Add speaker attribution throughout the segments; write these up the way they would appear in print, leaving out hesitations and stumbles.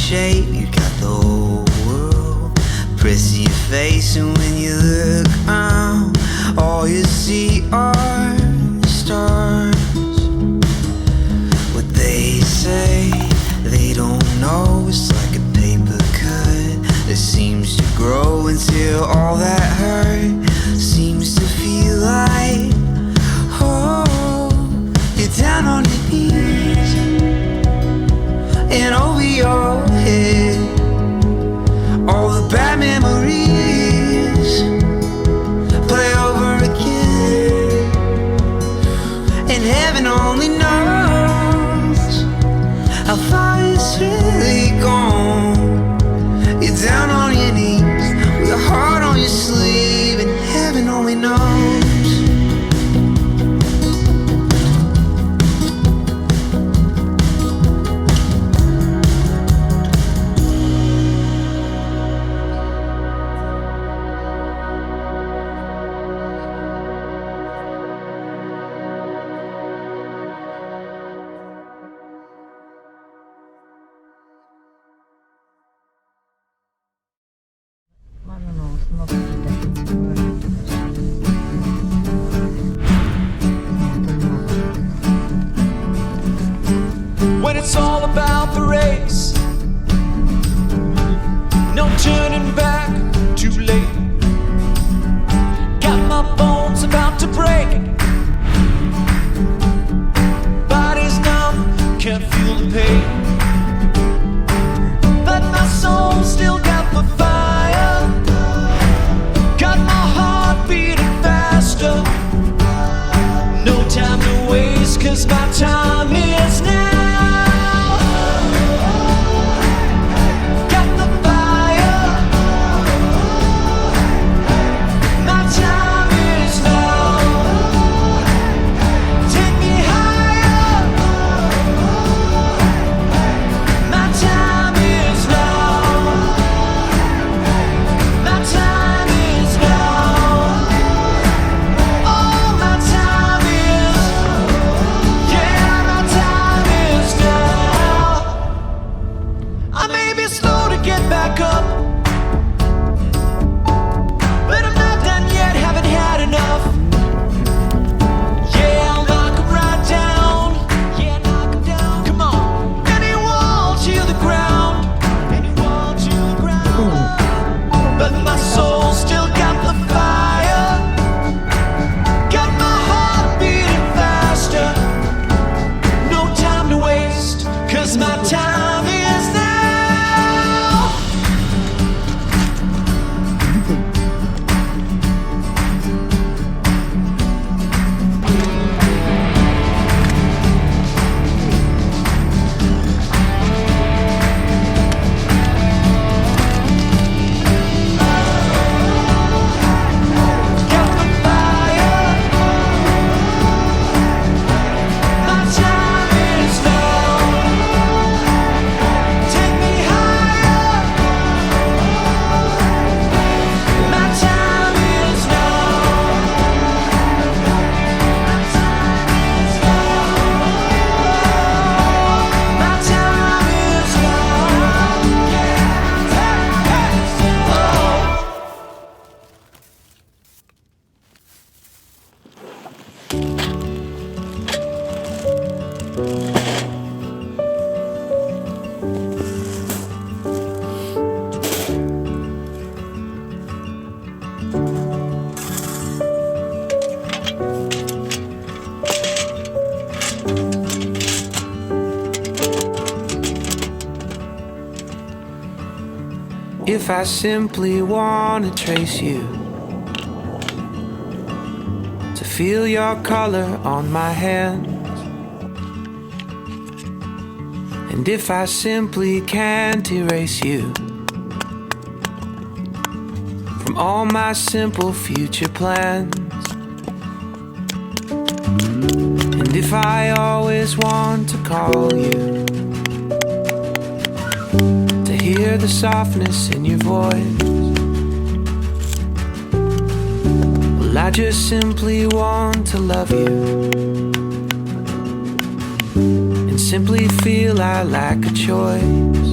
Speaker 1: shape, you got the whole world pressing your face, and when you look around, all you see are stars. What they say, they don't know, it's like a paper cut that seems to grow until all that hurt seems to feel like home. You're down on your knees and over your head, all the bad memories play over again, and heaven only knows how far it's really gone. You're down on your knees with your heart on your sleeve, and heaven only knows.
Speaker 2: When it's all about the race, no turning back, too late. Got my bones about to break, body's numb, can't feel the pain, but my soul still got the fire, got my heart beating faster. No time to waste, 'cause my time is now.
Speaker 1: If I simply wanna trace you, to feel your color on my hands, and if I simply can't erase you from all my simple future plans, and if I always want to call you, hear the softness in your voice, well, I just simply want to love you and simply feel I lack a choice.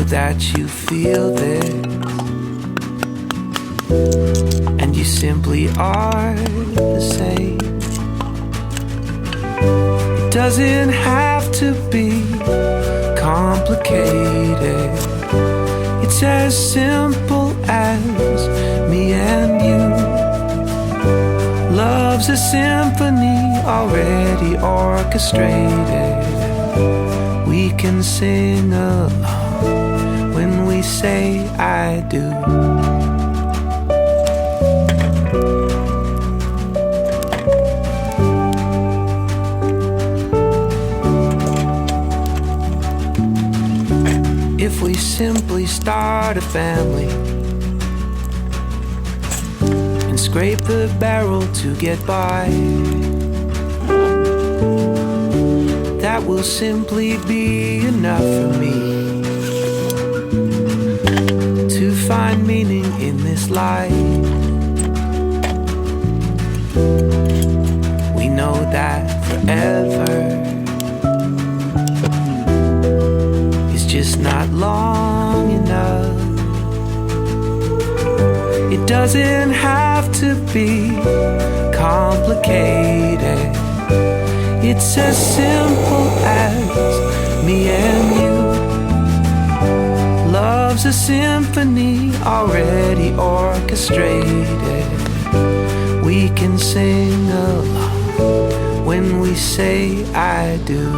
Speaker 1: that you feel this, and you simply are the same. It doesn't have to be complicated. It's as simple as me and you. Love's a symphony already orchestrated. We can sing along when we say I do. If we simply start a family and scrape the barrel to get by, that will simply be enough for me to find meaning in this life. We know that forever just not long enough. It doesn't have to be complicated. It's as simple as me and you. Love's a symphony already orchestrated. We can sing along when we say I do.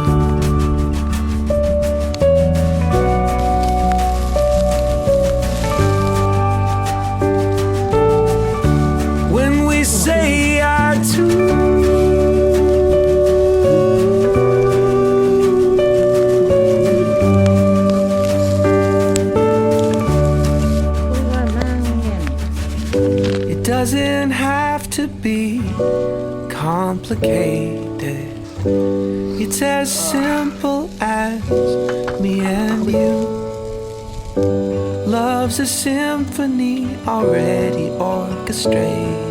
Speaker 1: Say I do. It doesn't have to be complicated. It's as simple as me and you. Love's a symphony already orchestrated.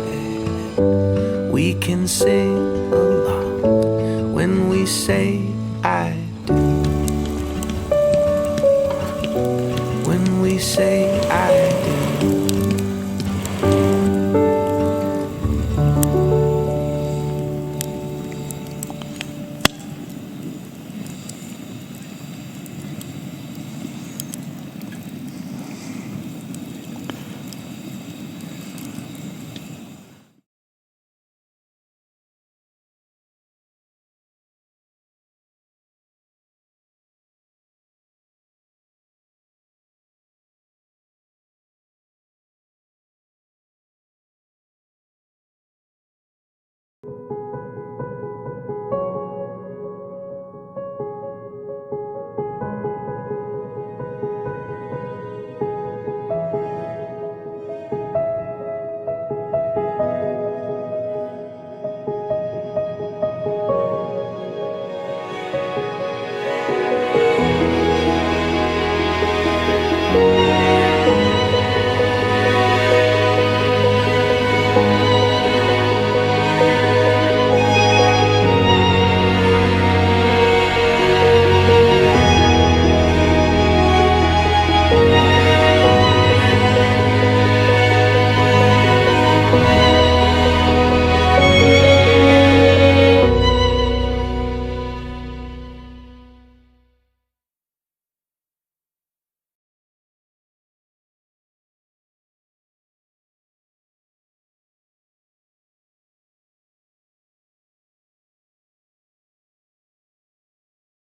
Speaker 1: We can sing along when we say I do. When we say